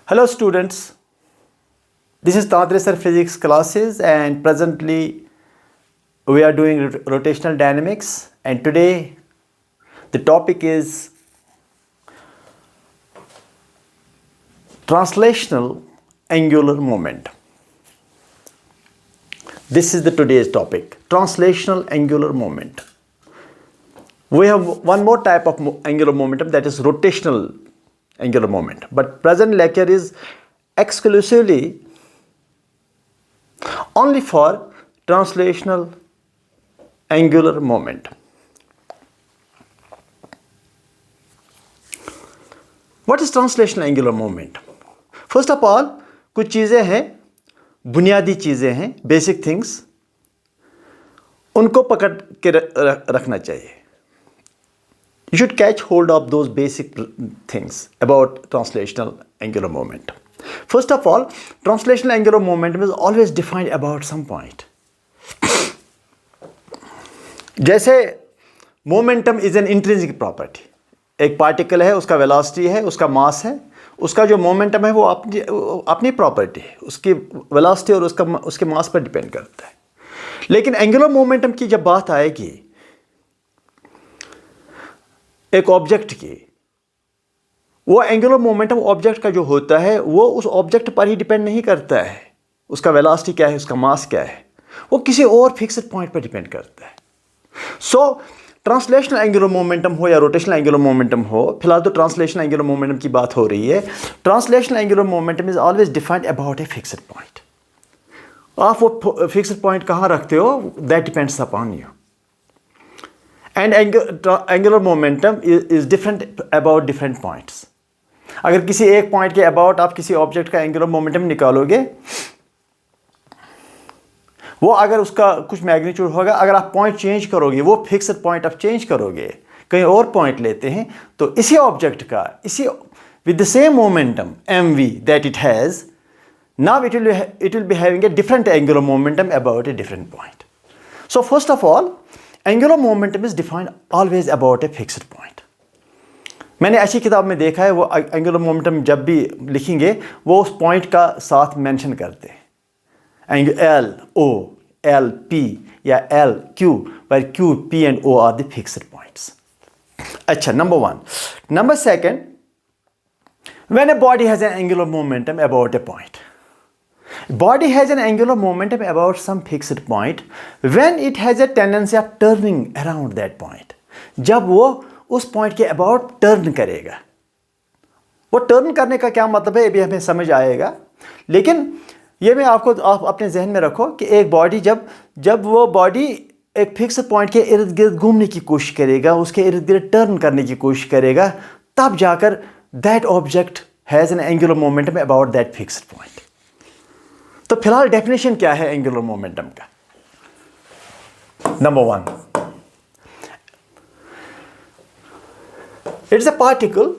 Hello students, this is Tadresar physics classes and presently we are doing rotational dynamics and today the topic is translational angular moment. This is the today's topic, translational angular moment. We have one more type of angular momentum, that is rotational angular moment, but present lecture is exclusively only for translational angular moment. What is translational angular moment? First of all, कुछ चीज़ें हैं, बुनियादी चीज़ें हैं, basic things, उनको पकड़ के रखना चाहिए. You should catch hold of those basic things about translational angular moment. First of all, translational angular momentum is always defined about some point. जैसे momentum is an intrinsic property. एक particle है, उसका velocity है, उसका मास है, उसका जो momentum है वो अपनी प्रॉपर्टी है, उसकी वेलोसिटी और उसके मास पर डिपेंड करता है. लेकिन एंगुलर मोमेंटम की जब बात आएगी एक ऑब्जेक्ट की, वो एंगुलर मोमेंटम ऑब्जेक्ट का जो होता है वो उस ऑब्जेक्ट पर ही डिपेंड नहीं करता है. उसका वेलोसिटी क्या है, उसका मास क्या है, वो किसी और फिक्स्ड पॉइंट पर डिपेंड करता है. सो ट्रांसलेशनल एंगुलर मोमेंटम हो या रोटेशनल एंगुलर मोमेंटम हो, फिलहाल तो ट्रांसलेशनल एंगुलर मोमेंटम की बात हो रही है. Translational angular momentum is always defined about a fixed point. आप वो फिक्स्ड पॉइंट कहाँ रखते हो, that depends upon you. And angular momentum is different about different points. अगर किसी एक पॉइंट के अबाउट आप किसी ऑब्जेक्ट का एंगुलर मोमेंटम निकालोगे, वो अगर उसका कुछ मैग्नीट्यूड होगा, अगर आप पॉइंट चेंज करोगे, वो फिक्स्ड पॉइंट आप चेंज करोगे, कहीं और पॉइंट लेते हैं, तो इसी ऑब्जेक्ट का इसी with the same momentum m v that it has, now it will be having a different angular momentum about a different point. So first of all, angular momentum is defined always about a fixed point. मैंने ऐसी किताब में देखा है, वो angular momentum जब भी लिखेंगे वो उस पॉइंट का साथ मेंशन करते हैं, एल ओ एल पी या L Q, where Q, P and O are the fixed points. अच्छा, number one. Number second, when a body has an angular momentum about a point, body has an angular momentum about some fixed point when it has a tendency of turning around that point. जब वो उस point के about turn करेगा. वो turn करने का क्या मतलब है, ये भी हमें समझ आएगा, लेकिन ये मैं आप अपने जहन में रखो कि एक बॉडी जब वो बॉडी एक फिक्स पॉइंट के इर्द गिर्द घूमने की कोशिश करेगा, उसके इर्द गिर्द टर्न करने की कोशिश करेगा, तब जाकर that object has an angular momentum about that fixed point. तो फिलहाल डेफिनेशन क्या है एंगुलर मोमेंटम का? Number one, it's a particle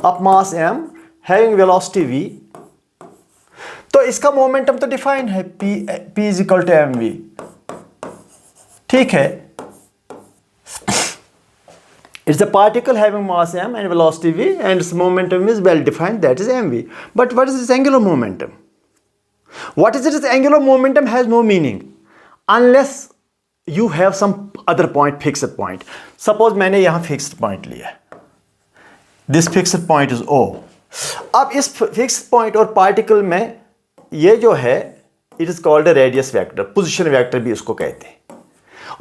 of mass m having velocity v. तो इसका मोमेंटम तो डिफाइन है, p is equal to M v. ठीक है, it's a particle having mass m and velocity v and its momentum is well defined, that is mv. But what is this angular momentum? What is this angular momentum has no meaning unless you have some other point, fixed point. Suppose मैंने यहां fixed point लिया, this fixed point is O. अब इस fixed point और particle में ये जो है, it is called a radius vector, position vector भी इसको कहते हैं.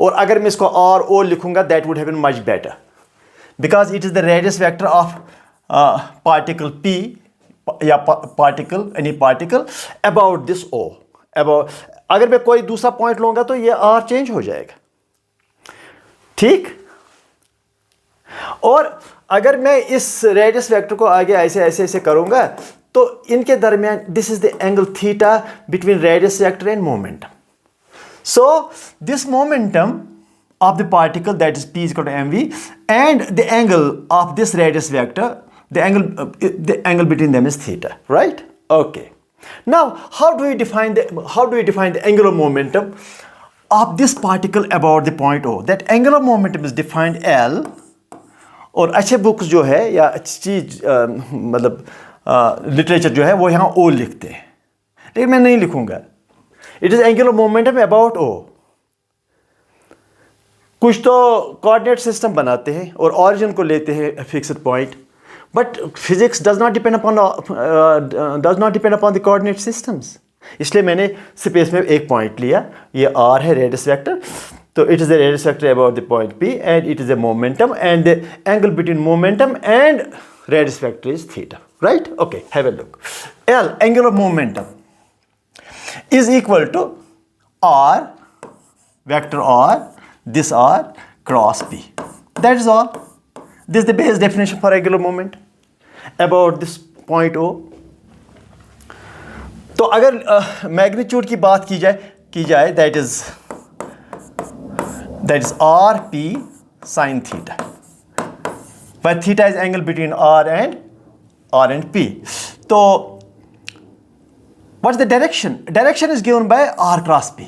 और अगर मैं इसको आर ओ लिखूंगा, that would have been much better, because it is the radius vector of particle P या particle, any particle about this O. About, अगर मैं कोई दूसरा पॉइंट लूंगा तो ये आर चेंज हो जाएगा. ठीक, और अगर मैं इस रेडियस वेक्टर को आगे ऐसे ऐसे ऐसे करूंगा, तो इनके दरमियान this is the angle theta between radius vector and momentum. So this momentum of the particle that is p equal to mv and the angle of this radius vector, the angle between them is theta, right? Okay. Now how do you define the angular momentum of this particle about the point O? That angular momentum is defined L और अच्छे books जो है या अच्छी चीज मतलब literature जो है वो यहाँ ओ लिखते हैं, लेकिन मैं नहीं लिखूंगा। It is angular momentum about O. कुछ तो कोऑर्डिनेट सिस्टम बनाते हैं और ऑरिजिन को लेते हैं fixed point, but physics does not depend upon the coordinate systems. इसलिए मैंने स्पेस में एक पॉइंट लिया, ये आर है रेडियस वेक्टर, तो it is a radius vector about the point P and it is a momentum and the angle between momentum and radius vector is theta, right? Okay, have a look. L, angular momentum, is equal to R, vector R, this R cross P. That is all. This is the base definition for angular moment about this point O. तो अगर magnitude की बात की जाए that is RP sin theta, where theta is angle between R and P. So what's the direction? Direction is given by R cross P.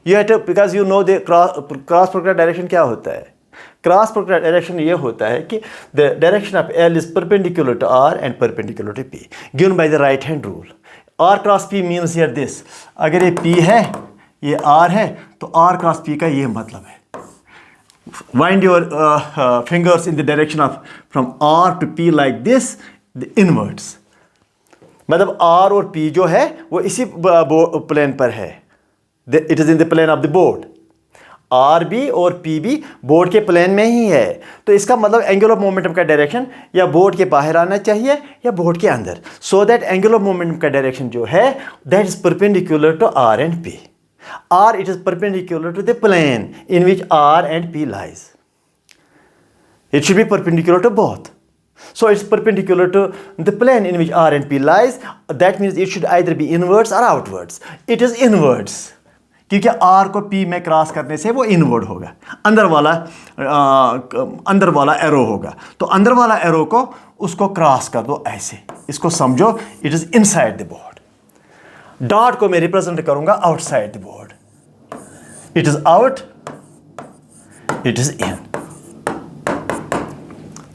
You have to, because you know the cross product direction क्या होता है? Cross product direction ये होता है कि the direction of L is perpendicular to R and perpendicular to P, given by the right hand rule. R cross P means here this. अगर ये P है, ये R है, तो R cross P का ये मतलब है। Wind your fingers in the direction of from R to P like this, the inwards. मतलब R और P जो है वो इसी प्लेन पर है। It is in the plane of the board. R भी और P भी बोर्ड के प्लेन में ही है, तो इसका मतलब एंगुलर मोमेंटम का डायरेक्शन या बोर्ड के बाहर आना चाहिए या बोर्ड के अंदर, सो दैट एंगुलर मोमेंटम का डायरेक्शन जो है that is perpendicular to R and P. R, it is perpendicular to the plane in which R and P lies. It should be perpendicular to both. So it's perpendicular to the plane in which R and P lies. That means it should either be inwards or outwards. It is inwards. क्योंकि R को P में cross करने से वो inward होगा, अंदर वाला arrow होगा। तो अंदर वाला एरो को उसको क्रॉस कर दो ऐसे, इसको समझो it is inside the board. Dot को मैं रिप्रेजेंट करूंगा outside the board. It is out, it is in.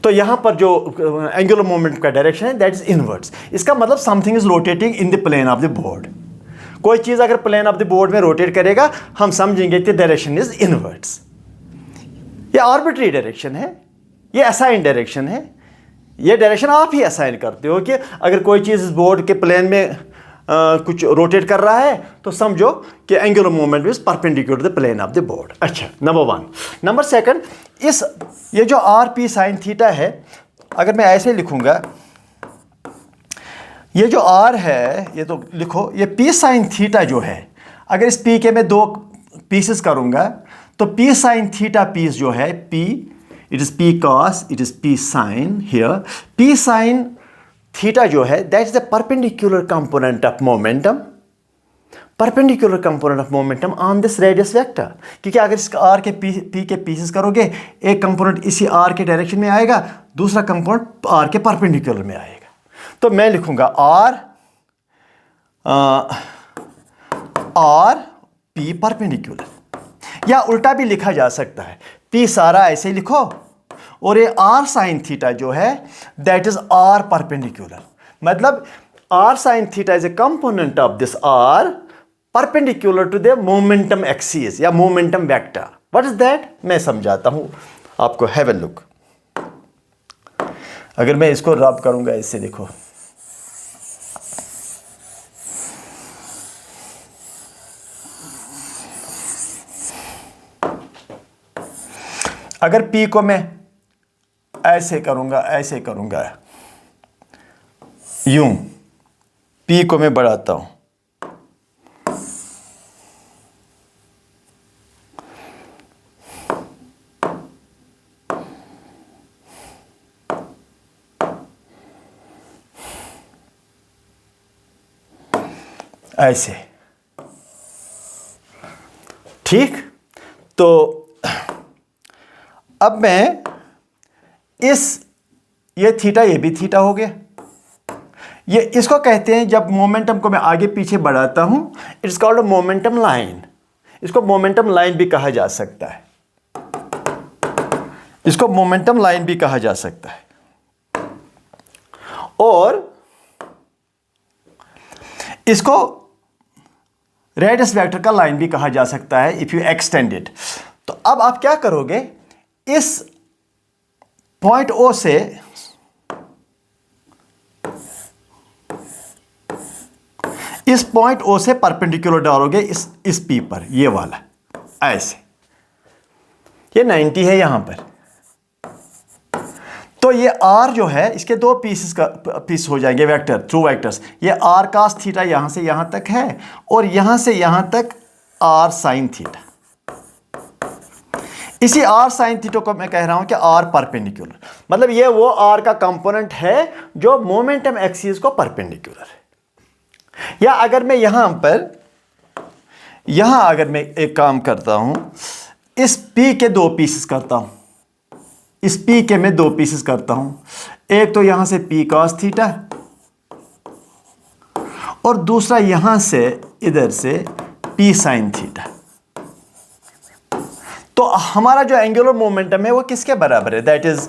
तो यहां पर जो एंगुलर मोमेंट का डायरेक्शन है दैट इज इनवर्ड्स। इसका मतलब something is rotating in the plane of the board. कोई चीज अगर प्लेन ऑफ द बोर्ड में रोटेट करेगा हम समझेंगे कि डायरेक्शन इज इनवर्ड्स। ये आर्बिट्री डायरेक्शन है, ये असाइन डायरेक्शन है। ये डायरेक्शन आप ही असाइन करते हो कि अगर कोई चीज़ इस बोर्ड के प्लेन में कुछ रोटेट कर रहा है तो समझो कि angular moment is perpendicular the plane of the board. अच्छा, नंबर वन। नंबर सेकंड, ये जो आर पी साइन थीटा है, अगर मैं ऐसे लिखूंगा, ये जो आर है ये तो लिखो, ये पी साइन थीटा जो है, अगर इस पी के मैं दो पीसेस करूंगा तो पी साइन थीटा पीस जो है, P it is P cos, it is P sine here, P sine theta जो है that is the perpendicular component of momentum, perpendicular component of momentum on this radius vector. क्योंकि अगर इस are के P के pieces करोगे, एक component इसी आर के डायरेक्शन में आएगा, दूसरा कंपोनेंट आर के परपेंडिकुलर में आएगा। तो मैं लिखूंगा आर पी परपेंडिकुलर, या उल्टा भी लिखा जा सकता है, पी सारा ऐसे लिखो और ये आर साइन थीटा जो है दैट इज आर परपेंडिकुलर। मतलब R sine theta is a component of this R perpendicular to the momentum axis या momentum vector. What is that, मैं समझाता हूं आपको। Have a look. अगर मैं इसको रब करूंगा इससे, देखो अगर P को मैं ऐसे करूंगा यूं, P को मैं बढ़ाता हूं, ऐसे, ठीक। तो अब मैं ये थीटा, ये भी थीटा हो गया। ये इसको कहते हैं, जब मोमेंटम को मैं आगे पीछे बढ़ाता हूं, इट्स कॉल्ड मोमेंटम लाइन। इसको मोमेंटम लाइन भी कहा जा सकता है। इसको मोमेंटम लाइन भी कहा जा सकता है, और इसको रेडियस वेक्टर का लाइन भी कहा जा सकता है इफ यू एक्सटेंड इट। तो अब आप क्या करोगे, इस पॉइंट ओ से इस पॉइंट ओ से परपेंडिकुलर डालोगे इस पी पर, ये वाला ऐसे, ये 90 है यहां पर। तो ये आर जो है इसके दो पीस हो जाएंगे वेक्टर थ्रू वेक्टर्स। ये आर कास थीटा यहां से यहां तक है, और यहां से यहां तक आर साइन थीटा। इसी आर साइन थीटा को मैं कह रहा हूं कि आर परपेंडिकुलर, मतलब ये वो आर का कंपोनेंट है जो मोमेंटम एक्सिस को परपेंडिकुलर है। या अगर मैं अगर मैं एक काम करता हूं, इस पी के दो पीसेस करता हूं, इस पी के मैं दो पीसेस करता हूं, एक तो यहां से पी कॉस थीटा और दूसरा यहां से इधर से पी साइन थीटा। तो हमारा जो एंगुलर मोमेंटम है वो किसके बराबर है, that is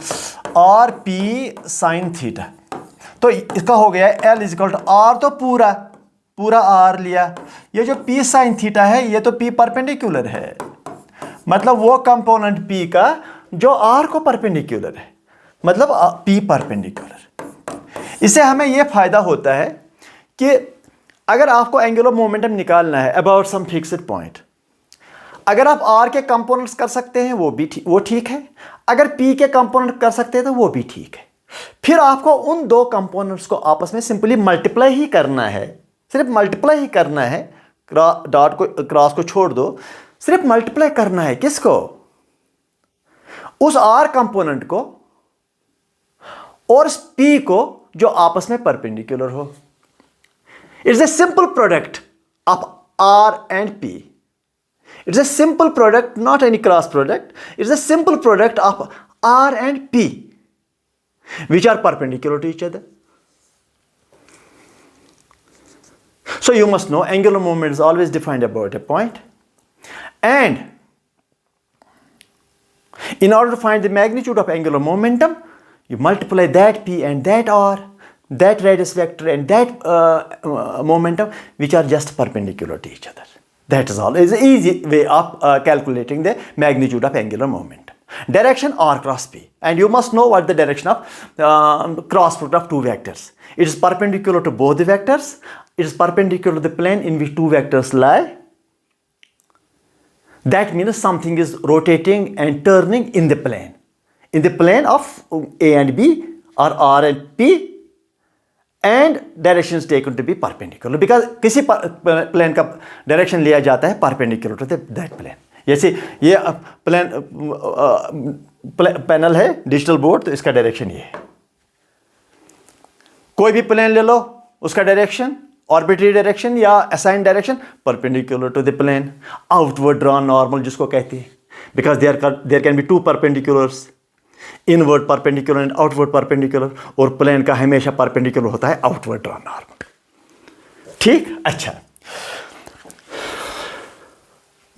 R P sine theta. तो इसका हो गया L is equal to R, तो पूरा आर लिया, ये जो पी साइन थीटा है ये तो पी परपेंडिकुलर है, मतलब वो कंपोनेंट पी का जो आर को परपेंडिकुलर है, मतलब पी परपेंडिकुलर। इससे हमें यह फायदा होता है कि अगर आपको एंगुलर मोमेंटम निकालना है अबाउट सम फिक्स्ड पॉइंट, अगर आप आर के कंपोनेंट्स कर सकते हैं वो ठीक है, अगर पी के कंपोनेंट कर सकते हैं तो वो भी ठीक है। फिर आपको उन दो कंपोनेंट्स को आपस में सिंपली मल्टीप्लाई ही करना है, सिर्फ मल्टीप्लाई ही करना है, डॉट को क्रॉस को छोड़ दो, सिर्फ मल्टीप्लाई करना है किसको, उस आर कंपोनेंट को और इस पी को जो आपस में परपेंडिकुलर हो। It's a simple product of R and P. It's a simple product, not any cross product, it's a simple product of R and P which are perpendicular to each other. So you must know angular moment is always defined about a point, and in order to find the magnitude of angular momentum, you multiply that p and that r, that radius vector and that momentum, which are just perpendicular to each other. That is all. It's an easy way of calculating the magnitude of angular momentum. Direction r cross p, and you must know what the direction of cross product of two vectors. It is perpendicular to both the vectors. It is perpendicular to the plane in which two vectors lie. That means something is rotating and turning in the plane of A and B, or R and P, and direction is taken to be perpendicular because किसी plane का direction लिया जाता है perpendicular to that plane. जैसे ये panel है digital board, तो इसका डायरेक्शन ये है। कोई भी प्लेन ले लो, उसका डायरेक्शन आर्बिट्री डायरेक्शन या assign direction perpendicular to the plane, outward drawn normal जिसको कहते हैं, because there can be two perpendiculars, inward perpendicular and outward perpendicular, और प्लेन का हमेशा परपेंडिकुलर होता है आउटवर्ड ड्रॉन नॉर्मल। ठीक, अच्छा,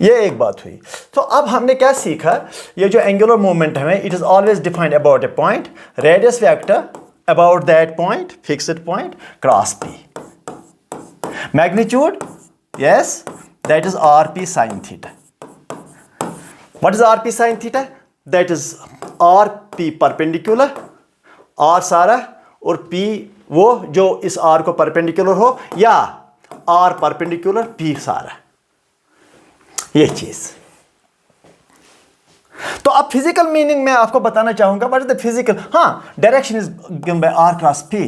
ये एक बात हुई। तो अब हमने क्या सीखा, ये जो एंगुलर मोमेंटम है, it is always defined about a point, radius vector about that point, fixed point, cross P, magnitude, yes, that is R P sine theta. What is R P sine theta? That is R P perpendicular, R सारा, और P वो जो इस are को perpendicular हो, या are perpendicular P सारा, ये चीज। तो अब फिजिकल मीनिंग में आपको बताना चाहूंगा, व्हाट इज द फिजिकल, हाँ, direction is given by R cross P.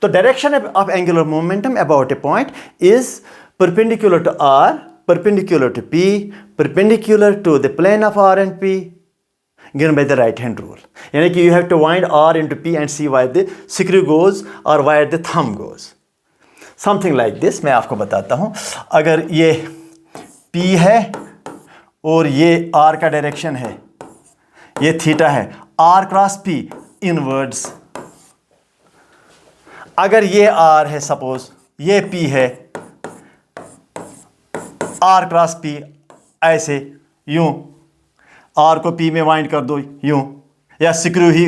तो direction of angular momentum about a point is perpendicular to R, perpendicular to P, perpendicular to the plane of R and P, given by the right hand rule. यानी कि you have to wind R into P and see where the screw goes और where the thumb goes, something like this. मैं आपको बताता हूं, अगर ये P है और ये आर का डायरेक्शन है, ये थीटा है, आर क्रॉस पी इनवर्ड्स। अगर ये आर है, सपोज ये पी है, आर क्रॉस पी ऐसे, यूं, आर को पी में वाइंड कर दो यूं, या स्क्रू ही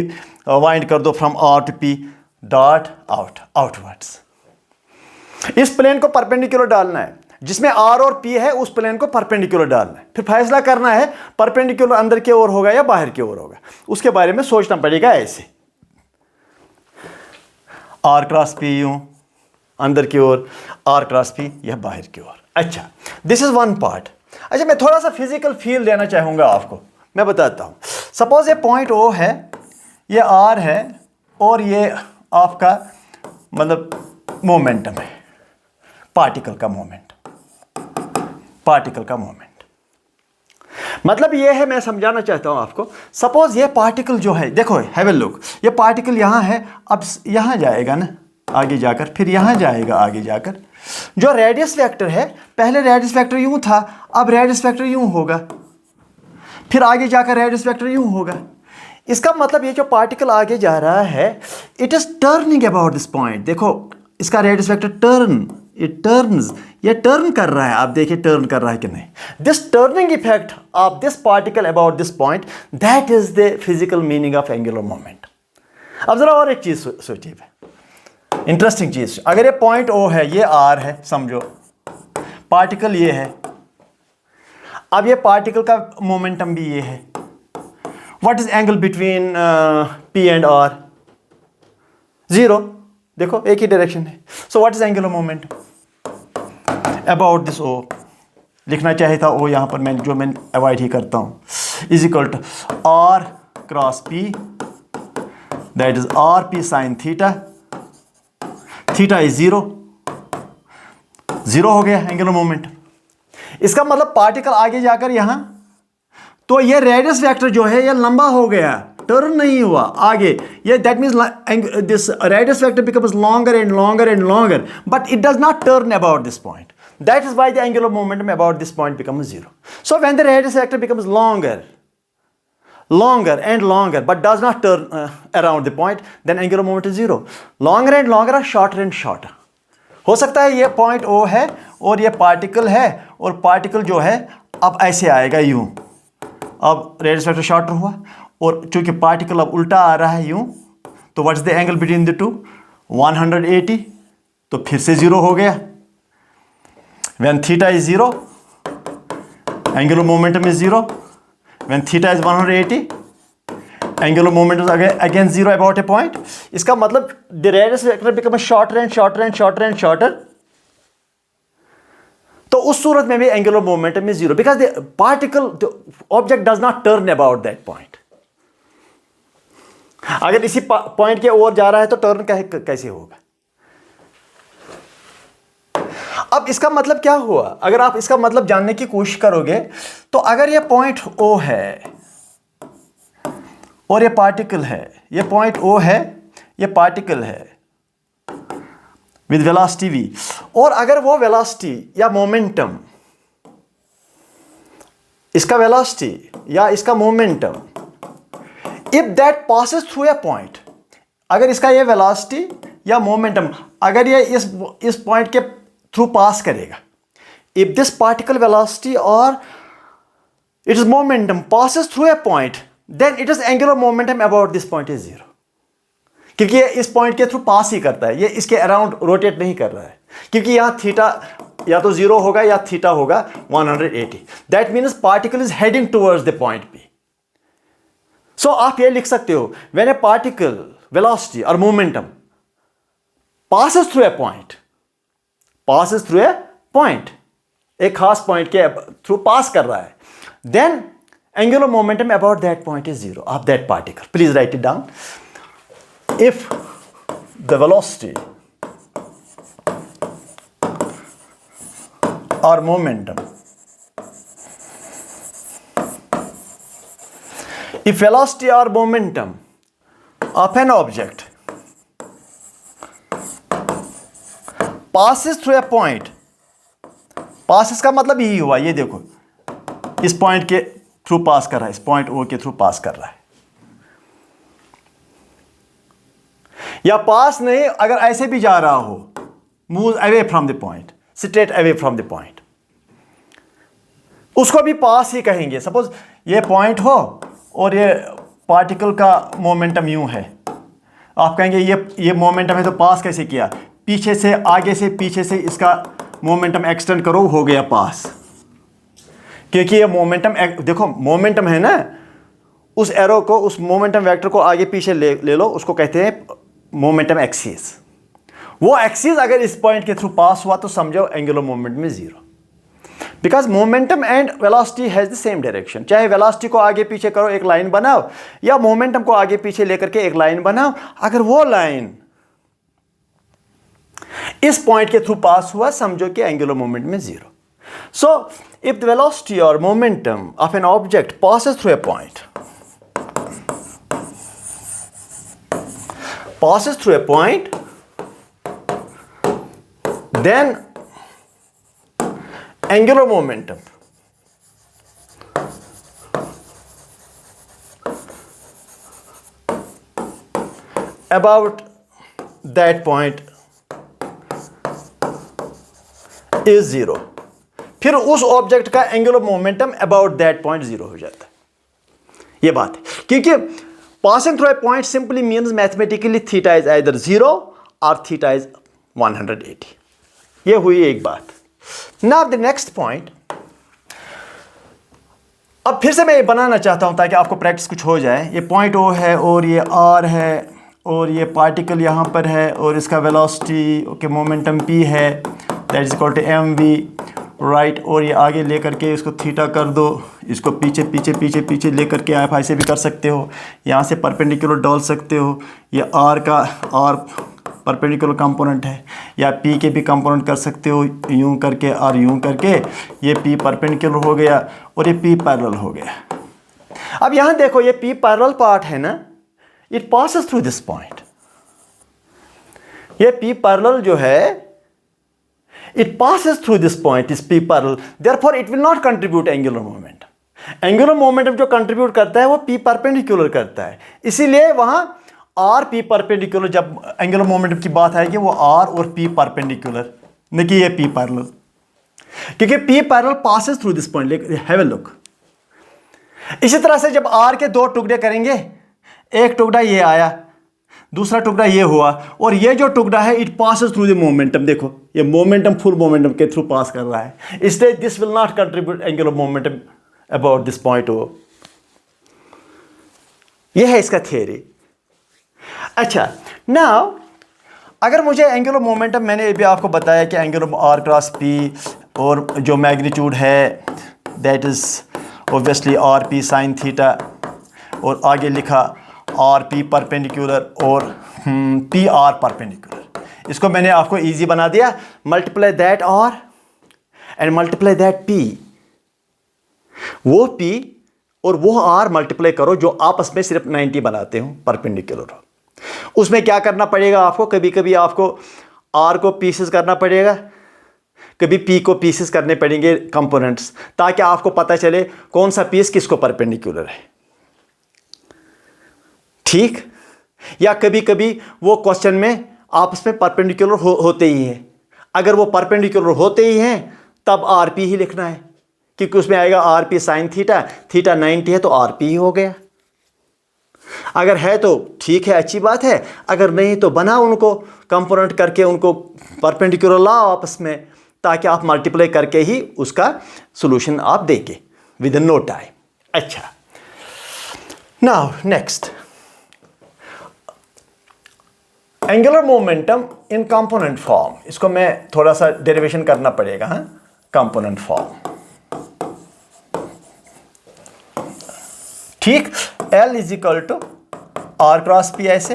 वाइंड कर दो from R to P dot outwards. इस प्लेन को परपेंडिकुलर डालना है, जिसमें आर और पी है उस प्लेन को परपेंडिकुलर डालना है। फिर फैसला करना है परपेंडिकुलर अंदर की ओर होगा या बाहर की ओर होगा, उसके बारे में सोचना पड़ेगा। ऐसे आर क्रॉस पी यूं अंदर की ओर, आर क्रॉस पी यह बाहर की ओर। अच्छा, दिस इज वन पार्ट। अच्छा, मैं थोड़ा सा फिजिकल फील देना चाहूंगा आपको, मैं बताता हूं। सपोज ये पॉइंट ओ है, ये आर है और ये आपका मतलब मोमेंटम है, पार्टिकल का मोमेंट, पार्टिकल का मोमेंट मतलब ये है, मैं समझाना चाहता हूं आपको। सपोज ये पार्टिकल जो है, देखो हैव अ लुक, ये पार्टिकल यहां है, अब यहां जाएगा ना आगे जाकर, फिर यहां जाएगा आगे जाकर। जो रेडियस वेक्टर है, पहले रेडियस वेक्टर यूं था, अब रेडियस वेक्टर यूं होगा, फिर आगे जाकर रेडियस वेक्टर यूं होगा। इसका मतलब ये जो पार्टिकल आगे जा रहा है, it is turning about this point. देखो इसका radius vector turn, it turns, ये टर्न कर रहा है, आप देखिए टर्न कर रहा है कि नहीं। This turning effect of this particle about this point, that is the physical meaning of angular moment. अब जरा और एक चीज सोचिए, इंटरेस्टिंग चीज। अगर ये पॉइंट ओ है, ये आर है समझो, पार्टिकल ये है, अब ये पार्टिकल का मोमेंटम भी ये है। What is angle between P and R? Zero. देखो एक ही डायरेक्शन है। So what is angular momentum about this O? लिखना चाहिए था ओ, यहां पर मैं अवॉइड ही करता हूं, is equal to R cross P, that is R P sine theta, theta is zero, zero हो गया एंगुलर मोमेंटम। इसका मतलब पार्टिकल आगे जाकर यहां, तो ये रेडियस वेक्टर जो है ये लंबा हो गया, टर्न नहीं हुआ आगे, ये that means this radius vector becomes longer and longer and longer, but it does not turn about this point. That is why the angular momentum about this point becomes zero. So when the radius vector becomes longer and longer, but does not turn around the point, then angular momentum is zero. Longer and longer are shorter and shorter. हो सकता है ये point O है और ये particle है, और particle जो है अब ऐसे आएगा यूं, अब रेडियस वेक्टर शॉर्टर हुआ, और चूंकि पार्टिकल अब उल्टा आ रहा है यूं, तो what is the angle between the two? 180, तो फिर से जीरो हो गया. When theta is 0, angular momentum is 0. When theta is 180, angular momentum is again 0 about a point. इसका मतलब the radius vector becomes shorter and shorter and shorter and shorter. तो उस सूरत में भी angular momentum is 0 because the particle, the object does not turn about that point. अगर इसी point के ओर जा रहा है तो टर्न कैसे होगा? अब इसका मतलब क्या हुआ? अगर आप इसका मतलब जानने की कोशिश करोगे, तो अगर ये पॉइंट O है और ये पार्टिकल है, ये पॉइंट O है, ये पार्टिकल है विद वेलोसिटी v, और अगर वो वेलोसिटी या मोमेंटम, इसका वेलोसिटी या इसका momentum, if that passes through a point, अगर इसका ये वेलोसिटी या मोमेंटम अगर ये इस पॉइंट के थ्रू पास करेगा, if this particle velocity or its momentum passes through a point, then it is angular momentum about this point is zero. क्योंकि ये इस पॉइंट के थ्रू पास ही करता है, ये इसके अराउंड रोटेट नहीं कर रहा है, क्योंकि यहाँ थीटा या तो जीरो होगा या थीटा होगा 180. That means particle is heading towards the point P. सो आप ये लिख सकते हो, व्हेन ए पार्टिकल वेलोसिटी और momentum passes through a point, passes through a point, एक खास पॉइंट के थ्रू पास कर रहा है, then angular momentum about that point is zero of that particle. Please write it down. If the velocity or momentum, if velocity or momentum of an object passes through a point, passes का मतलब यही हुआ, ये देखो इस point के through pass कर रहा है, इस पॉइंट O के थ्रू पास कर रहा है, या पास नहीं, अगर ऐसे भी जा रहा हो, move away from the point, straight away from the point, उसको भी पास ही कहेंगे. सपोज ये पॉइंट हो और ये पार्टिकल का मोमेंटम यूं है, आप कहेंगे ये मोमेंटम है तो पास कैसे किया, पीछे से आगे से पीछे से इसका मोमेंटम एक्सटेंड करो, हो गया पास। क्योंकि ये मोमेंटम, देखो मोमेंटम है ना, उस एरो को, उस मोमेंटम वेक्टर को आगे पीछे ले लो, उसको कहते हैं मोमेंटम एक्सिस। वो एक्सिस अगर इस पॉइंट के थ्रू पास हुआ तो समझो एंगुलर मोमेंट में zero, because momentum and velocity has the same direction. चाहे वेलोसिटी को आगे पीछे करो एक लाइन बनाओ, या मोमेंटम को आगे पीछे लेकर के एक लाइन बनाओ, अगर वो लाइन इस पॉइंट के थ्रू पास हुआ समझो कि एंगुलर मोमेंट में zero. So if the velocity और momentum of an object passes through a point, then angular momentum about that point is zero। फिर उस ऑब्जेक्ट का angular momentum about that point zero हो जाता है। ये बात है, क्योंकि passing through a point simply means mathematically theta is either zero और थीटा इज 180। ये हुई एक बात। नाउ द नेक्स्ट पॉइंट, अब फिर से मैं ये बनाना चाहता हूं ताकि आपको प्रैक्टिस कुछ हो जाए। ये पॉइंट ओ है और ये आर है और ये पार्टिकल यहां पर है और इसका वेलोसिटी ओके मोमेंटम पी है, that is equal to M V, right. और ये आगे लेकर के इसको थीटा कर दो, इसको पीछे पीछे पीछे पीछे लेकर के आप ऐसे भी कर सकते हो, यहाँ से परपेंडिकुलर डाल सकते हो। ये आर का आर परपेंडिकुलर कंपोनेंट है, या पी के भी कंपोनेंट कर सकते हो, यूं करके और यूं करके। ये पी परपेंडिकुलर हो गया और ये पी पैरेलल हो गया। अब यहाँ देखो ये पी पैरेलल पार्ट है ना, it passes through this point. ये पी पैरेलल जो है it passes through this point, is p parallel, therefore it will not contribute angular momentum. Angular momentum जो contribute करता है वो p perpendicular करता है, इसीलिए वहां r p perpendicular, जब angular momentum की बात आएगी वो r और p perpendicular, न कि ये p parallel, क्योंकि p parallel passes through this point। have a look। इसी तरह से जब r के दो टुकड़े करेंगे, एक टुकड़ा ये आया, दूसरा टुकड़ा ये हुआ, और ये जो टुकड़ा है it passes through the momentum. देखो ये मोमेंटम फुल मोमेंटम के थ्रू पास कर रहा है, इसलिए this will not contribute angular momentum about this point O. ये है इसका थियरी। अच्छा, नाउ अगर मुझे एंगुलर मोमेंटम, मैंने भी आपको बताया कि एंगुलर आर क्रॉस पी, और जो मैग्नीट्यूड है that is obviously R P sine theta, और आगे लिखा आर पी परपेंडिकुलर और पी आर परपेंडिकुलर। इसको मैंने आपको इजी बना दिया, multiply that R and multiply that P. वो पी और वो आर मल्टीप्लाई करो जो आपस में सिर्फ 90 बनाते हो, परपेंडिकुलर हो। उसमें क्या करना पड़ेगा आपको, कभी कभी आपको आर को पीसेस करना पड़ेगा, कभी पी को पीसेस करने पड़ेंगे कंपोनेंट्स, ताकि आपको पता चले कौन सा पीस किसको परपेंडिकुलर है, ठीक। या कभी कभी वो क्वेश्चन में आपस में परपेंडिकुलर होते ही हैं, अगर वो परपेंडिकुलर होते ही हैं तब आर पी ही लिखना है, क्योंकि उसमें आएगा are P sine theta, theta 90 है तो आर पी ही हो गया। अगर है तो ठीक है, अच्छी बात है, अगर नहीं तो बनाओ उनको कंपोनेंट करके, उनको परपेंडिकुलर लाओ आपस में, ताकि आप मल्टीप्लाई करके ही उसका सॉल्यूशन आप देंगे विद इन नो टाइम। अच्छा, now next, angular momentum in component form. इसको मैं थोड़ा सा डेरिवेशन करना पड़ेगा। हाँ, कंपोनेंट फॉर्म, ठीक। L is equal to R cross P ऐसे,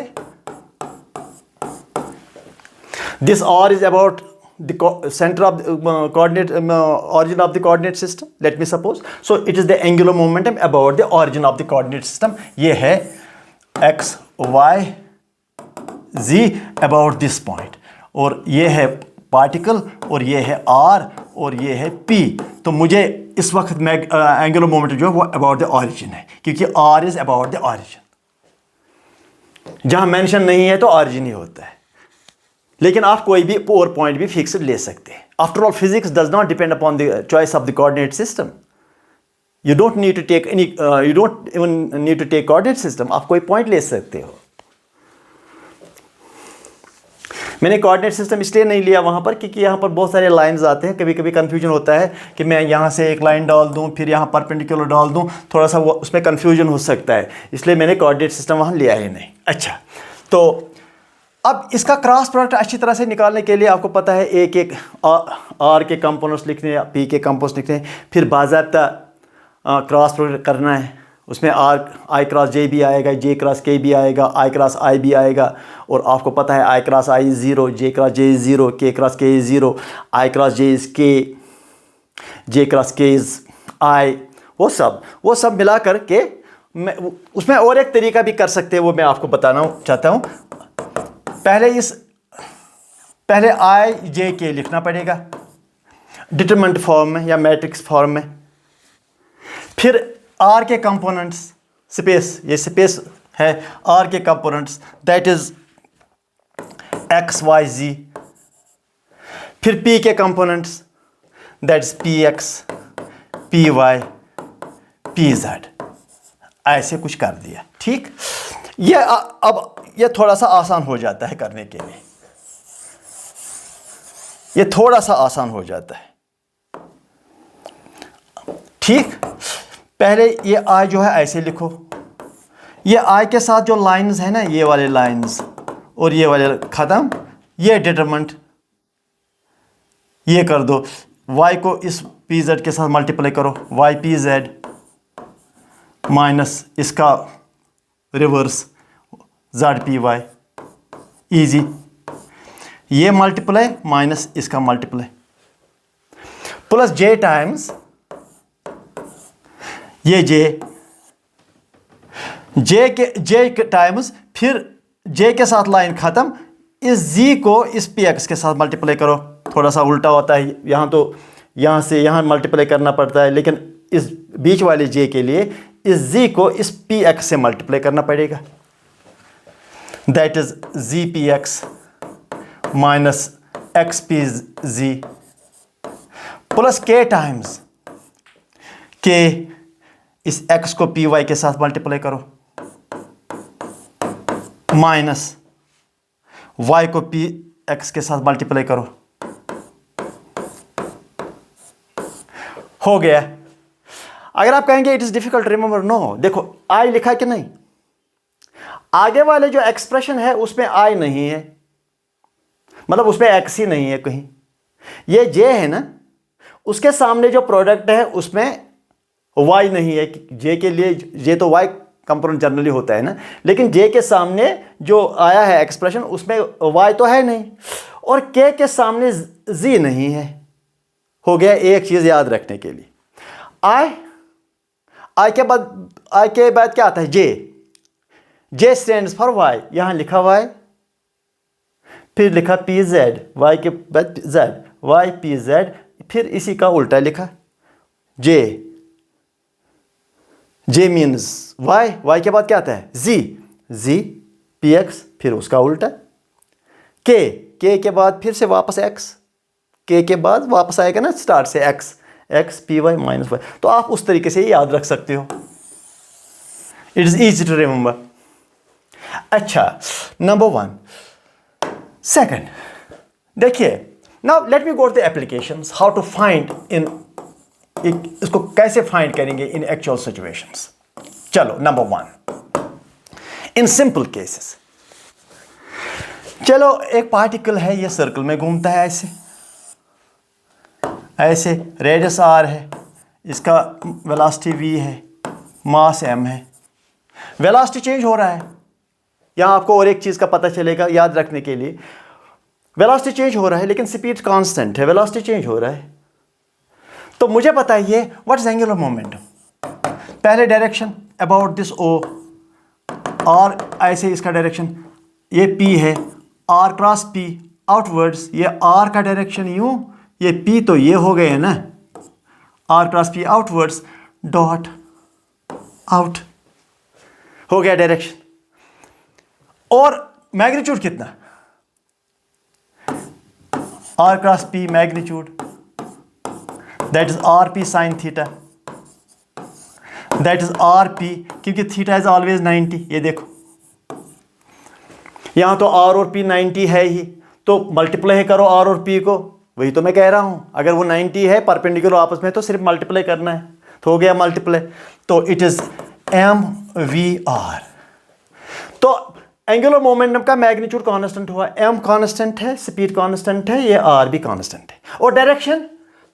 this R is about the centre of coordinate, origin of the coordinate system, let me suppose, so it is the angular momentum about the origin of the coordinate system। ये है x y z about this point, और ये है particle, और ये है r, और ये है p। तो मुझे इस वक्त एंगुलर मोमेंटम जो है वो अबाउट द ऑरिजिन है, क्योंकि r is about the origin. जहां मेंशन नहीं है तो ऑरिजिन ही होता है, लेकिन आप कोई भी और पॉइंट भी फिक्स्ड ले सकते हैं। After all physics does not depend upon the choice of the coordinate system, you don't need to take any, you don't even need to take coordinate system, आप कोई पॉइंट ले सकते हो। मैंने कोऑर्डिनेट सिस्टम इसलिए नहीं लिया वहाँ पर क्योंकि यहाँ पर बहुत सारे लाइंस आते हैं, कभी कभी कन्फ्यूजन होता है कि मैं यहाँ से एक लाइन डाल दूँ फिर यहाँ परपेंडिकुलर डाल दूँ, थोड़ा सा वो उसमें कन्फ्यूजन हो सकता है, इसलिए मैंने कोऑर्डिनेट सिस्टम वहाँ लिया ही नहीं। अच्छा, तो अब इसका क्रॉस प्रोडक्ट अच्छी तरह से निकालने के लिए आपको पता है एक एक आर के कंपोनेंट्स लिखने हैं, पी के कंपोनेंट्स लिखने हैं, फिर बाज़ाब्ता क्रॉस प्रोडक्ट करना है। उसमें आर आई क्रॉस जे भी आएगा, जे क्रॉस के भी आएगा, आई क्रॉस आई भी आएगा, और आपको पता है i cross i is 0, j cross j is 0, k cross k is 0, i cross j is k, j cross k is I, वो सब मिला कर के मैं उसमें और एक तरीका भी कर सकते हैं, वो मैं आपको बताना चाहता हूँ। पहले आई जे के लिखना पड़ेगा डिटरमिनेंट फॉर्म में या मैट्रिक्स फॉर्म में, फिर आर के कंपोनेंट्स, स्पेस, ये स्पेस है, आर के components that is X Y Z, फिर पी के components that is P X, P Y, P Z, ऐसे कुछ कर दिया। ठीक, ये अब ये थोड़ा सा आसान हो जाता है करने के लिए, ये थोड़ा सा आसान हो जाता है। ठीक, पहले ये आई जो है ऐसे लिखो, ये आई के साथ जो लाइंस है ना, ये वाले लाइंस और ये वाले ख़त्म, ये डिटरमिनेंट ये कर दो, वाई को इस पी जेड के साथ मल्टीप्लाई करो, वाई पी जेड माइनस इसका reverse Z P Y, easy, ये मल्टीप्लाई माइनस इसका मल्टीप्लाई, प्लस जे टाइम्स ये जे टाइम्स, फिर जे के साथ लाइन ख़त्म, इस जी को इस पी एक्स के साथ मल्टीप्लाई करो, थोड़ा सा उल्टा होता है, यहाँ तो यहाँ से यहाँ मल्टीप्लाई करना पड़ता है, लेकिन इस बीच वाले जे के लिए इस जी को इस पी एक्स से मल्टीप्लाई करना पड़ेगा, that is G P x minus x P G, plus के टाइम्स के, इस x को पी वाई के साथ मल्टीप्लाई करो, माइनस y को पी एक्स के साथ मल्टीप्लाई करो, हो गया। अगर आप कहेंगे it is difficult remember, no, देखो आई लिखा कि नहीं, आगे वाले जो एक्सप्रेशन है उसमें आई नहीं है, मतलब उसमें x ही नहीं है कहीं, ये j है ना, उसके सामने जो प्रोडक्ट है उसमें y नहीं है, j के लिए j तो y कंपोनेंट जनरली होता है ना, लेकिन j के सामने जो आया है एक्सप्रेशन उसमें y तो है नहीं, और k के सामने z नहीं है। हो गया एक चीज़ याद रखने के लिए, i के बाद क्या आता है, j स्टैंड्स फॉर y, यहाँ लिखा y, फिर लिखा पी जेड, y के बाद z, y पी जेड, फिर इसी का उल्टा लिखा J मीन्स y के बाद क्या आता है, z पी एक्स, फिर उसका उल्टा k के बाद फिर से वापस x, k के बाद वापस आएगा ना स्टार्ट से x P Y minus Y, तो आप उस तरीके से याद रख सकते हो, it is easy to remember. अच्छा, नंबर 1। सेकंड देखिए, now let me go to the applications, how to find in, इसको कैसे फाइंड करेंगे इन एक्चुअल सिचुएशंस। चलो, नंबर 1, इन सिंपल केसेस। चलो, एक पार्टिकल है, ये सर्कल में घूमता है ऐसे रेडियस r है, इसका वेलोसिटी v है, मास m है, वेलोसिटी चेंज हो रहा है। यहां आपको और एक चीज का पता चलेगा याद रखने के लिए, वेलोसिटी चेंज हो रहा है लेकिन स्पीड कांस्टेंट है, वेलोसिटी चेंज हो रहा है। तो मुझे बताइए व्हाट इज एंगुलर मोमेंटम। पहले डायरेक्शन अबाउट दिस o, और ऐसे इसका डायरेक्शन, ये p है, r क्रॉस p आउटवर्ड्स, ये r का डायरेक्शन यूं, ये p तो ये हो गए ना, r cross p outwards, dot out, हो गया डायरेक्शन। और मैग्नीट्यूड कितना, r cross p magnitude, that is rp sign theta, that is R P, क्योंकि थीटा इज ऑलवेज 90। ये देखो यहां तो आर और पी 90 है ही, तो मल्टीप्लाई करो आर और पी को, वही तो मैं कह रहा हूं। अगर वो 90 है परपेंडिकुलर आपस में तो सिर्फ मल्टीप्लाई करना है, तो हो गया मल्टीप्लाई। तो it is M V R. तो एंगुलर मोमेंटम का मैग्नीट्यूड कांस्टेंट हुआ, एम कांस्टेंट है, स्पीड कांस्टेंट है, ये आर भी कांस्टेंट है, और डायरेक्शन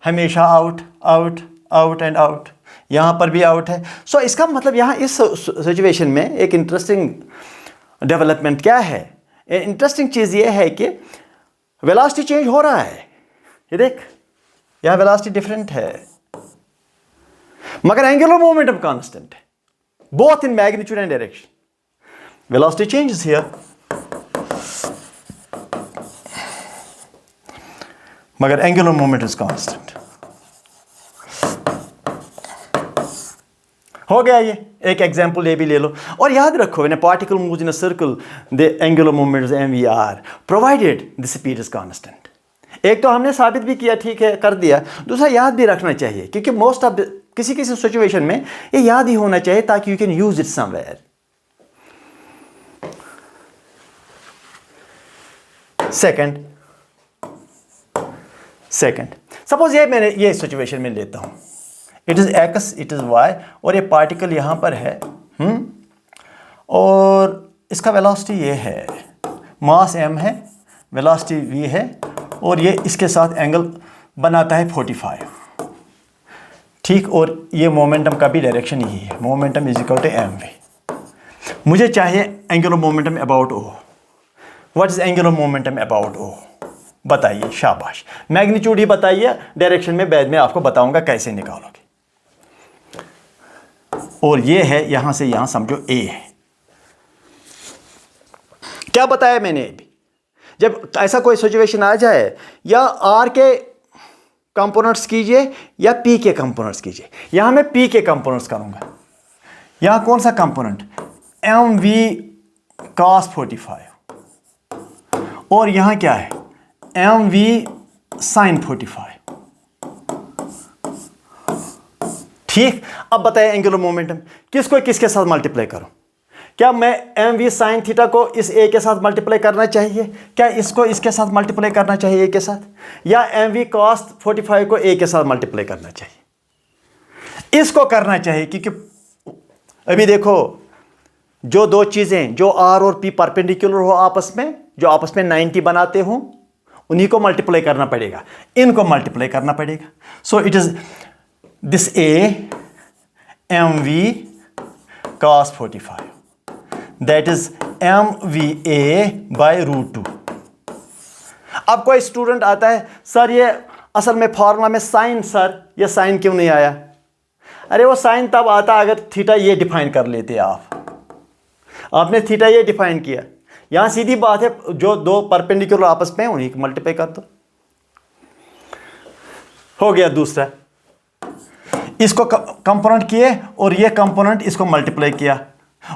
हमेशा out out out and out, यहां पर भी आउट है। सो इसका मतलब यहां इस सिचुएशन में एक इंटरेस्टिंग डेवलपमेंट क्या है, इंटरेस्टिंग चीज ये है कि वेलोसिटी चेंज हो रहा है। ये देख यहां वेलोसिटी डिफरेंट है, मगर एंगुलर मोमेंटम कांस्टेंट है, both in magnitude and direction. Velocity changes here, मगर angular moment is constant। हो गया ये एक एग्जाम्पल, ये भी ले लो। और याद रखो, when a particle moves in a circle, the angular moment is mvr, provided the speed is constant। एक तो हमने साबित भी किया, ठीक है, कर दिया। दूसरा याद भी रखना चाहिए, क्योंकि मोस्ट ऑफ किसी किसी सिचुएशन में ये याद ही होना चाहिए, ताकि you can use it somewhere. Second suppose ये मैंने ये सिचुएशन में लेता हूं, it is X, it is Y, और ये पार्टिकल यहां पर है, और इसका वेलोसिटी ये है, मास m है, वेलोसिटी v है, और ये इसके साथ एंगल बनाता है 45, ठीक। और ये मोमेंटम का भी डायरेक्शन यही है, momentum is equal to mv। मुझे चाहिए angular momentum about o। What is angular momentum about o? बताइए, शाबाश। मैग्नीट्यूड ही बताइए, डायरेक्शन में बाद में आपको बताऊंगा कैसे निकालोगे। और ये है यहां से यहां, समझो a है। क्या बताया मैंने अभी, जब ऐसा कोई सिचुएशन आ जाए, या r के कंपोनेंट्स कीजिए या p के कंपोनेंट्स कीजिए। यहां मैं p के कंपोनेंट्स करूंगा। यहां कौन सा कंपोनेंट, mv cos 45, और यहां क्या है, mv sin 45, ठीक। अब बताइए एंगुलर मोमेंटम किसको किसके साथ मल्टीप्लाई करूं? क्या मैं mv sin थीटा को इस a के साथ मल्टीप्लाई करना चाहिए? क्या इसको इसके साथ मल्टीप्लाई करना चाहिए a के साथ? या mv cos 45 को a के साथ मल्टीप्लाई करना चाहिए? इसको करना चाहिए, क्योंकि अभी देखो, जो दो चीजें, जो r और p परपेंडिकुलर हो आपस में, जो आपस में 90 बनाते हो, उन्हीं को मल्टीप्लाई करना पड़ेगा, इनको मल्टीप्लाई करना पड़ेगा। So it is this a mv cos 45, that is mva by √2। अब कोई स्टूडेंट आता है, सर ये असल में फॉर्मूला में साइन, सर ये साइन क्यों नहीं आया? अरे वो साइन तब आता अगर थीटा ये डिफाइन कर लेते आपने थीटा ये डिफाइन किया। यहां सीधी बात है, जो दो परपेंडिकुलर आपस में उन्हीं को मल्टीप्लाई कर दो, हो गया। दूसरा, इसको कंपोनेंट किए और ये कंपोनेंट इसको मल्टीप्लाई किया।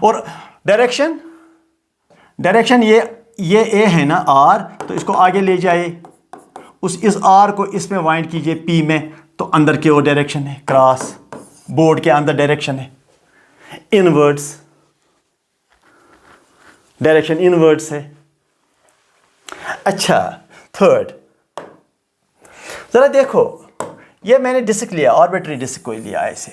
और डायरेक्शन ये ए है ना r, तो इसको आगे ले जाए, इस r को इसमें वाइंड कीजिए p में, तो अंदर की ओर डायरेक्शन है, क्रॉस बोर्ड के अंदर डायरेक्शन है, इनवर्ड्स डायरेक्शन इनवर्ड्स है। अच्छा, थर्ड, जरा देखो, ये मैंने डिस्क लिया, आर्बिट्री डिस्क कोई लिया ऐसे,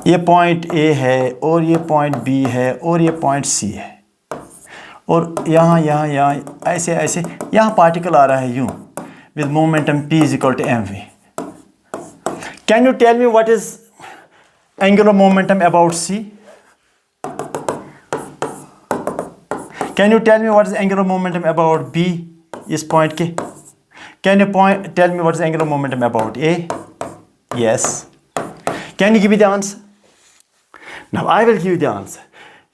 ये पॉइंट A है, और ये पॉइंट B है, और ये पॉइंट C है, और यहाँ ऐसे ऐसे यहाँ पार्टिकल आ रहा है यूं, with momentum P is equal to mv। Can you tell me what is angular momentum about C? Can you tell me what is angular momentum about B, इस पॉइंट के? Can you tell me what is angular momentum about A? Yes. Can you give me the answer? Now I will give you the answer.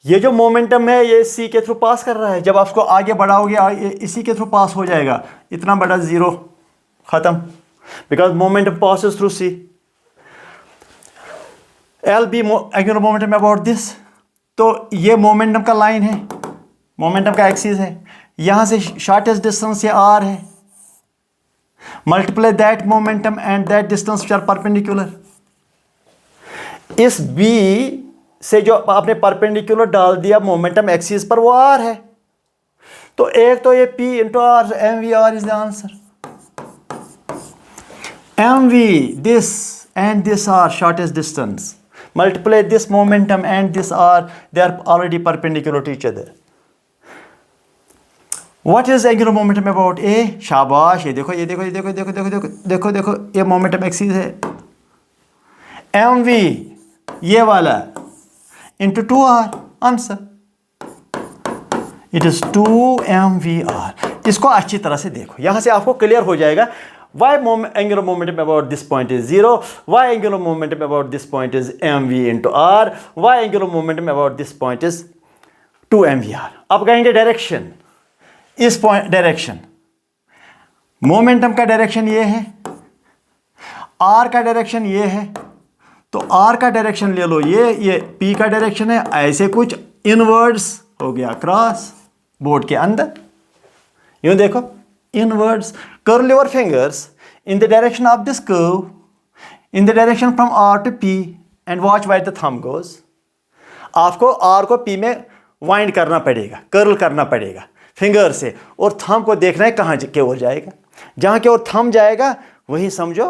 ये जो momentum है ये C के through pass कर रहा है। जब आपको आगे बढ़ाओगे इसी के थ्रू पास हो जाएगा, इतना बड़ा जीरो खत्म, because momentum passes through C। L B angular momentum about this, तो ये मोमेंटम का लाइन है, मोमेंटम का एक्सिस है, यहां से शॉर्टेस्ट डिस्टेंस ये r है, multiply that momentum and that distance which are perpendicular, इस B से जो आपने परपेंडिकुलर डाल दिया मोमेंटम एक्सिस पर, वो R है। तो एक तो ये P into R, MVR is the answer. MV, this and this are shortest distance. Multiply this momentum and this R, they are already perpendicular to each other. What is angular momentum about A? शाबाश, ये देखो ये देखो ये देखो देखो देखो देखो देखो देखो, ये मोमेंटम एक्सिस है। MV ये वाला into 2R, answer it is 2mvr। इसको अच्छी तरह से देखो, यहां से आपको क्लियर हो जाएगा why angular momentum about this point is 0, why angular momentum about this point is mv into r, why angular momentum about this point is 2mvr। अब कहेंगे डायरेक्शन, इस पॉइंट डायरेक्शन, मोमेंटम का डायरेक्शन ये है, r का direction ये है, तो r का डायरेक्शन ले लो, ये p का डायरेक्शन है, ऐसे कुछ इनवर्ड्स हो गया क्रॉस बोर्ड के अंदर, यूं देखो inwards. Curl your fingers in the direction of this curve, in the direction from r to p and watch white the thumb goes. आपको r को p में वाइंड करना पड़ेगा, कर्ल करना पड़ेगा फिंगर से, और थंब को देखना है कहाँ के ओर जाएगा, जहाँ के ओर थंब जाएगा वही समझो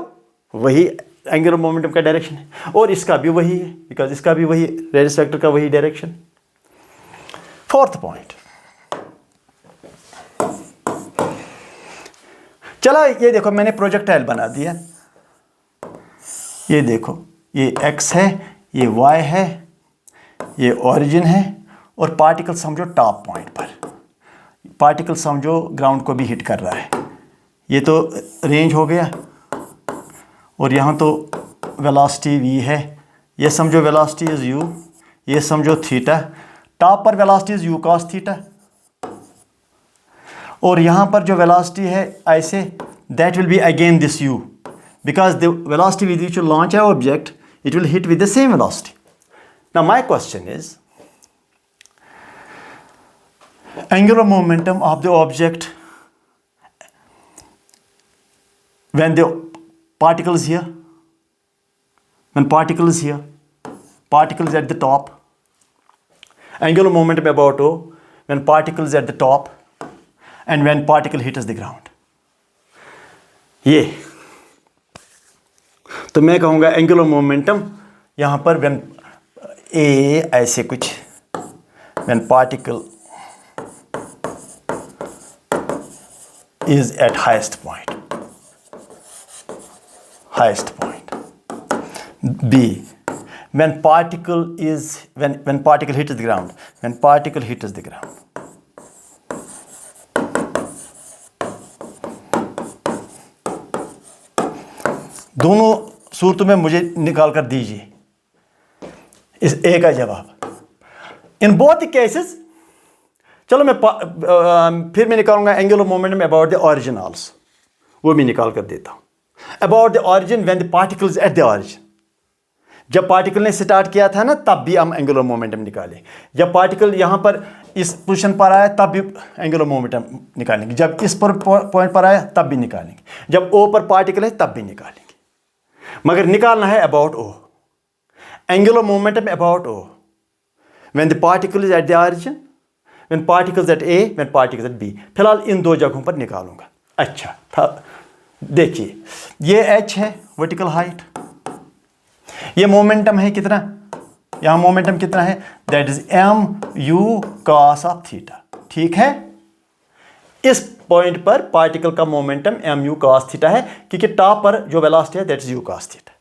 वही एंगुलर मोमेंटम का डायरेक्शन है, और इसका भी वही है, बिकॉज इसका भी वही रेडियस वेक्टर का वही डायरेक्शन। फोर्थ पॉइंट, चलो ये देखो मैंने प्रोजेक्टाइल बना दिया, ये देखो ये x है, ये y है, ये ओरिजिन है, और पार्टिकल समझो टॉप पॉइंट पर, पार्टिकल समझो ग्राउंड को भी हिट कर रहा है। ये तो रेंज हो गया, और यहाँ तो वेलोसिटी v है, ये समझो वेलोसिटी इज u, ये समझो थीटा, टॉप पर velocity is u cos theta, और यहाँ पर जो वेलोसिटी है ऐसे, that will be again this u, because the velocity with which you launch a object it will hit with the same velocity. Now my question is angular momentum of the object when the particle is here, when particle is here, particle is at the top, angular momentum about O when particle is at the top and when particle hits the ground। ये तो मैं कहूँगा angular momentum यहाँ पर when A ऐसे कुछ, when particle is at highest point, B when particle is when particle hits the ground, when particle hits the ground, दोनों सूरतों में मुझे निकाल कर दीजिए इस ए का जवाब। इन बोथ द केसेस, चलो मैं फिर मैं निकालूंगा angular momentum about the origin also, वो भी निकाल कर देता हूँ। About the origin when the particles eight the origin, जब पार्टिकल ने स्टार्ट किया था ना तब भी हम एंगुलर मोमेंटम निकालें, जब पार्टिकल यहाँ पर इस पोजीशन पर आया तब भी एंगुलर मोमेंटम निकालेंगे, जब इस पर पॉइंट पर आया तब भी निकालेंगे, जब ओ पर पार्टिकल है तब भी निकालेंगे, मगर निकालना है about O. Angular momentum about O when the particle is at the origin, when particle's at A, when particle's at B. फिलहाल इन दो जगहों पर निकालूंगा। अच्छा था, देखिए ये h है वर्टिकल हाइट, ये मोमेंटम है कितना, यहाँ मोमेंटम कितना है, that is mu cos of theta. ठीक है, इस पॉइंट पर पार्टिकल का मोमेंटम mu cos थीटा है, क्योंकि टॉप पर जो वेलोसिटी है that is u cos theta,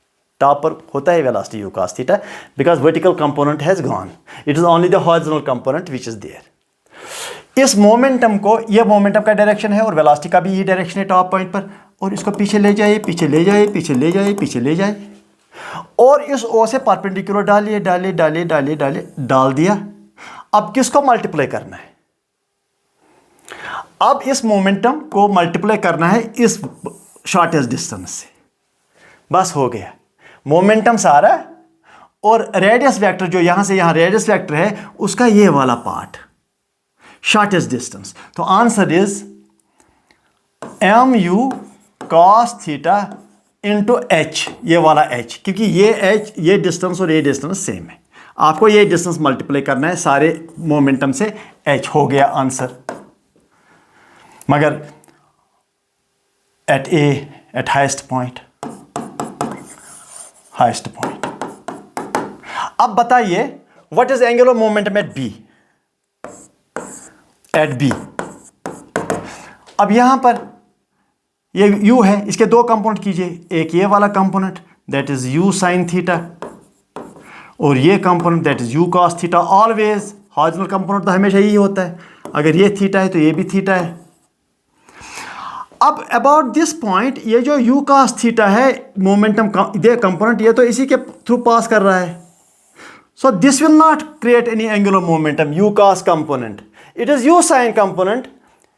top पर होता है velocity u cos theta, because vertical component has gone, it is only the horizontal component which is there. इस मोमेंटम को, ये मोमेंटम का डायरेक्शन है और वेलोसिटी का भी ये डायरेक्शन है टॉप पॉइंट पर, और इसको पीछे ले जाइए, पीछे ले जाइए, पीछे ले जाइए, पीछे ले जाइए, और इस ओ से परपेंडिकुलर डालिए डालिए डालिए डालिए डालिए, डाल दिया। अब किसको मल्टीप्लाई करना है, अब इस मोमेंटम को मल्टीप्लाई करना है इस शॉर्टेस्ट डिस्टेंस से, बस हो गया मोमेंटम सारा, और रेडियस वेक्टर जो यहां से यहां रेडियस वेक्टर है उसका ये वाला पार्ट शॉर्टेस्ट डिस्टेंस। तो answer is mu cos theta into H, ये वाला एच, क्योंकि ये एच, ये डिस्टेंस और ये डिस्टेंस सेम है। आपको ये डिस्टेंस मल्टीप्लाई करना है सारे मोमेंटम से, एच हो गया आंसर। मगर at a, at highest point, highest point. अब बताइए what is angular momentum at B, at B. अब यहां पर ये u है, इसके दो कंपोनेंट कीजिए, एक ये वाला component that is u sign theta, और ये component that is u cos theta. Always horizontal component तो हमेशा यही होता है, अगर ये थीटा है तो ये भी थीटा है। अब अबाउट दिस पॉइंट, ये जो u cos थीटा है मोमेंटम ये कंपोनेंट, ये तो इसी के थ्रू पास कर रहा है। So this will not create any angular momentum, u cos component, it is u sin component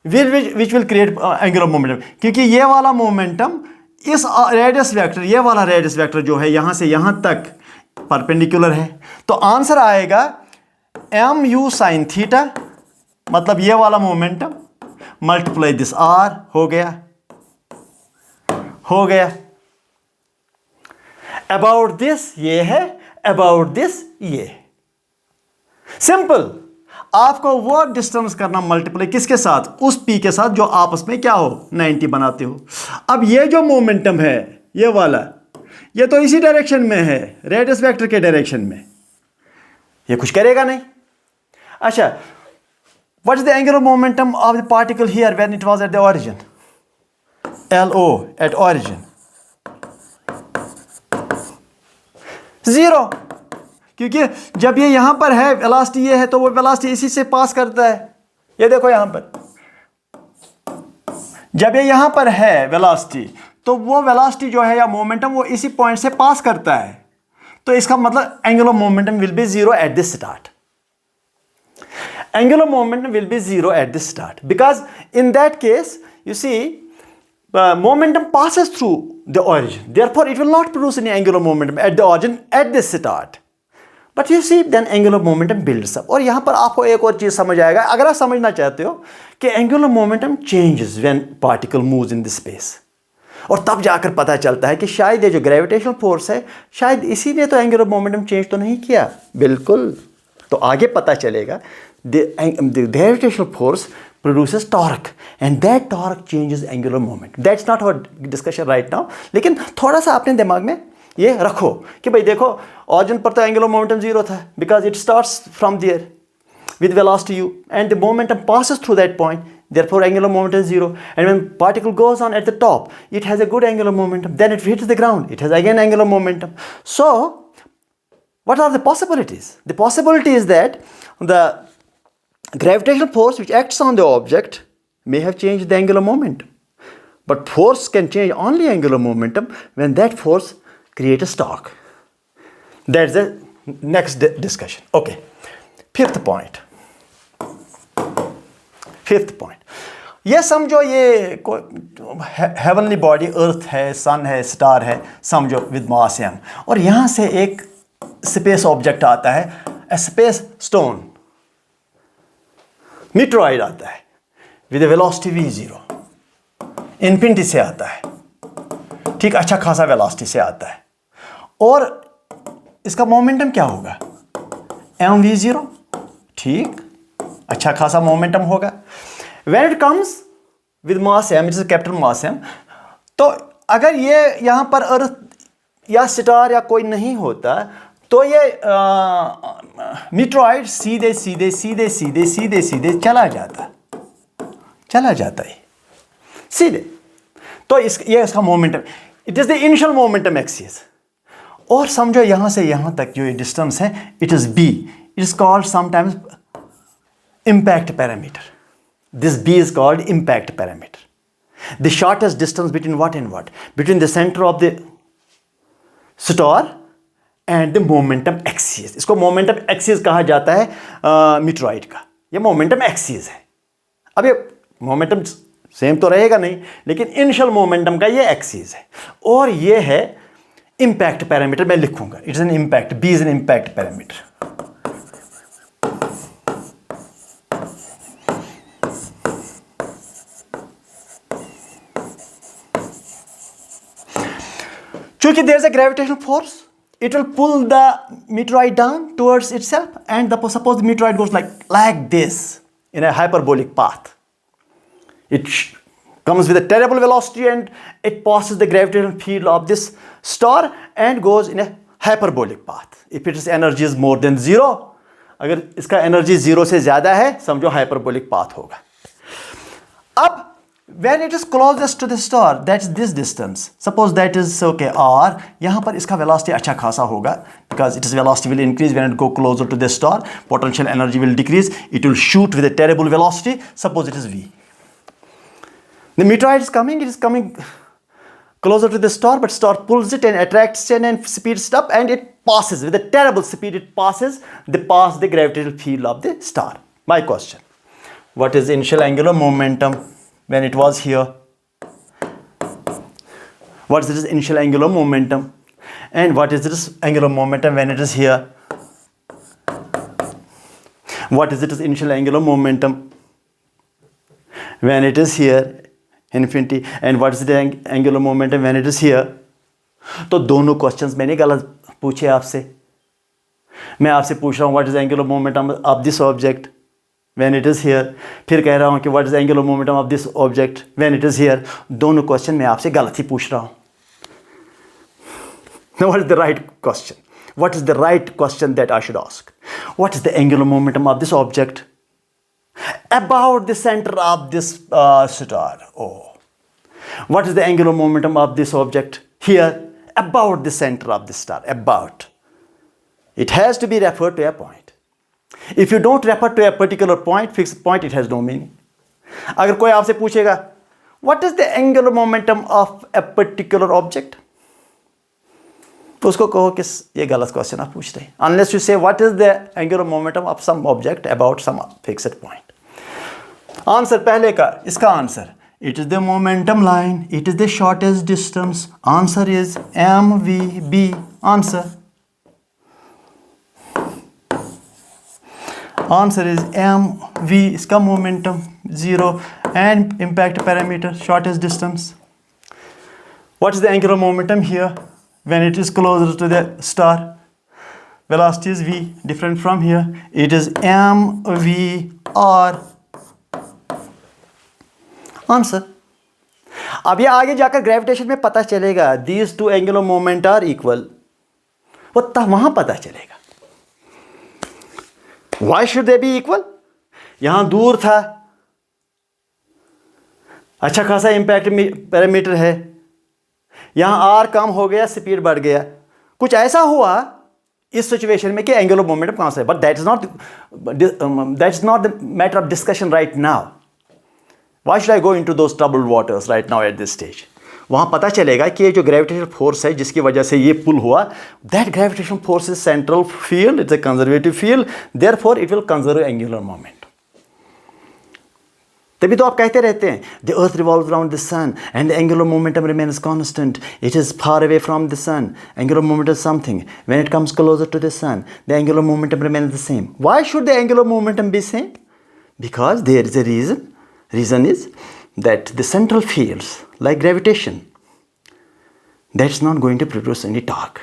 which will create angular momentum, क्योंकि ये वाला मोमेंटम इस रेडियस वेक्टर, ये वाला रेडियस वेक्टर जो है यहां से यहां तक परपेंडिकुलर है। तो आंसर आएगा mu sin थीटा, मतलब ये वाला मोमेंटम मल्टीप्लाई दिस r, हो गया, हो गया। अबाउट दिस ये है, अबाउट दिस ये। सिंपल। आपको वो डिस्टेंस करना मल्टीप्लाई किसके साथ, उस p के साथ जो आपस में क्या हो, 90 बनाते हो। अब ये जो मोमेंटम है ये वाला, ये तो इसी डायरेक्शन में है, रेडियस वेक्टर के डायरेक्शन में, ये कुछ करेगा नहीं। अच्छा, what is the angular momentum of the particle here when it was at the origin, LO at origin, 0, क्योंकि जब ये यहां पर है वेलोसिटी ये है, तो वो वेलोसिटी इसी से पास करता है। ये देखो यहां पर, जब ये यहां पर है वेलोसिटी, तो वो वेलोसिटी जो है या मोमेंटम वो इसी पॉइंट से पास करता है। तो इसका मतलब angular momentum will be 0 at this start. Angular momentum will be 0 at this start, because in that case, you see, momentum passes through the origin. Therefore, it will not produce any angular momentum at the origin at this start. But you see, then angular momentum builds up. और यहाँ पर आपको एक और चीज़ समझ आएगा, अगर आप समझना चाहते हो कि angular momentum changes when particle moves in the space. और तब जाकर पता चलता है कि शायद ये जो ग्रेविटेशनल फोर्स है, शायद इसी ने तो एंगुलर मोमेंटम चेंज तो नहीं किया। बिल्कुल, तो आगे पता चलेगा the gravitational force produces torque and that torque changes angular momentum. That's not our discussion right now, लेकिन थोड़ा सा अपने दिमाग में ये रखो कि भाई देखो, origin पर तो angular momentum 0 था, because it starts from there with velocity u and the momentum passes through that point, therefore angular momentum is 0. And when particle goes on at the top, it has a good angular momentum, then it hits the ground, it has again angular momentum. So what are the possibilities? The possibility is that the gravitational force which acts on the object may have changed the angular momentum, but force can change only angular momentum when that force creates a torque. That's the next discussion. Okay, fifth point. ये समझो, ये heavenly body earth है, सन है, star है, समझो with mass m, और यहाँ से एक स्पेस ऑब्जेक्ट आता है, स्पेस स्टोन, मीटरॉइड आता है विद वेलोसिटी v0, इन्फिनिटी से आता है, ठीक, अच्छा खासा वेलोसिटी से आता है, और इसका मोमेंटम क्या होगा, mv0, ठीक, अच्छा खासा मोमेंटम होगा। When it comes with mass m, it is capital mass m, तो अगर ये यहाँ पर अर्थ या स्टार या कोई नहीं होता, तो ये मीटरॉइड सीधे सीधे सीधे सीधे सीधे सीधे चला जाता है सीधे। तो ये इसका momentum, it is the initial momentum axis. और समझो यहाँ से यहाँ तक जो ये डिस्टेंस है, it is b, it is called sometimes impact parameter. This b is called impact parameter. The shortest distance between what and what? Between the center of the star and the momentum axis. इसको momentum axis कहा जाता है मीटरॉइड का। ये momentum axis है। अब ये momentum same तो रहेगा नहीं, लेकिन इनिशियल मोमेंटम का ये एक्सिस है, और ये है इम्पैक्ट पैरामीटर। मैं लिखूंगा, it is an impact, B is an impact parameter. क्योंकि there is a gravitational force, it will pull the meteorite down towards itself, and suppose the meteorite goes like this in a hyperbolic path. It comes with a terrible velocity and it passes the gravitational field of this star and goes in a hyperbolic path. If its energy is more than 0, अगर इसका energy 0 से ज़्यादा है, समझो hyperbolic path होगा. अब when it is closest to the star, that's this distance, suppose that is okay r, यहाँ पर इसका velocity अच्छा खासा होगा, because its velocity will increase when it go closer to the star, potential energy will decrease, it will shoot with a terrible velocity, suppose it is v. The meteorite is coming, it is coming closer to the star, but star pulls it and attracts it and speeds it up, and it passes with a terrible speed, it passes the gravitational field of the star. My question, what is the initial angular momentum when it was here? What is this initial angular momentum? And what is this angular momentum when it is here? What is this initial angular momentum when it is here, infinity? And what is the angular momentum when it is here? तो दोनों questions मैंने गलत पूछे आपसे. मैं आपसे पूछ रहा हूँ what is the angular momentum of this object when it is here, फिर कह रहा हूँ कि what is the angular momentum of this object when it is here. दोनों क्वेश्चन मैं आपसे गलत ही पूछ रहा हूँ. Now what is the right question? What is the right question that I should ask? What is the angular momentum of this object about the center of this star? Oh. What is the angular momentum of this object here about the center of the star? About. It has to be referred to a point. If you don't refer to a particular point, fixed point, it has no meaning. अगर कोई आपसे पूछेगा, what is the angular momentum of a particular object? तो उसको कहो कि ये गलत क्वेश्चन आप पूछ रहे हैं. Unless you say what is the angular momentum of some object about some fixed point. Answer पहले का, इसका answer, it is the momentum line, it is the shortest distance. Answer is mvb. Answer is mv, इसका momentum 0 and impact parameter shortest distance. What is the angular momentum here when it is closer to the star? Velocity is v, different from here. It is mvr. Answer. अब ये आगे जाकर gravitation में पता चलेगा, these two angular moment are equal. वो तब वहां पता चलेगा. Why should they be equal? यहां दूर था, अच्छा खासा इम्पैक्ट पैरामीटर है, यहां आर कम हो गया, स्पीड बढ़ गया, कुछ ऐसा हुआ इस सिचुएशन में कि एंगुलर मोमेंटम कहां से. But that is not the matter of discussion right now. Why should I go into those troubled waters right now at this stage? वहाँ पता चलेगा कि ये जो ग्रेविटेशनल फोर्स है जिसकी वजह से ये पुल हुआ, that gravitational force is central field, it's a conservative field, therefore it will conserve angular moment. तभी तो आप कहते रहते हैं the earth revolves around the sun and the angular momentum remains constant. It is far away from the sun. Angular momentum is something. When it comes closer to the sun, the angular momentum remains the same. Why should the angular momentum be same? Because there is a reason. Reason is that the central fields, like gravitation, that's not going to produce any torque.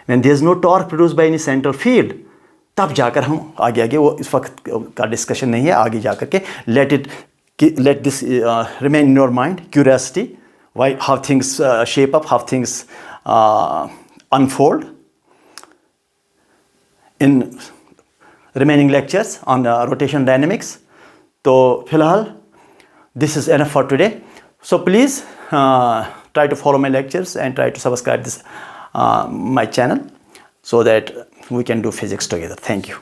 When there is no torque produced by any central field, तब जाकर हम आगे वो इस वक्त का discussion नहीं है, आगे जाकर के let this remain in your mind, curiosity, how things shape up, how things unfold in remaining lectures on rotation dynamics. तो फिलहाल this is enough for today. So please try to follow my lectures and try to subscribe this my channel so that we can do physics together. Thank you.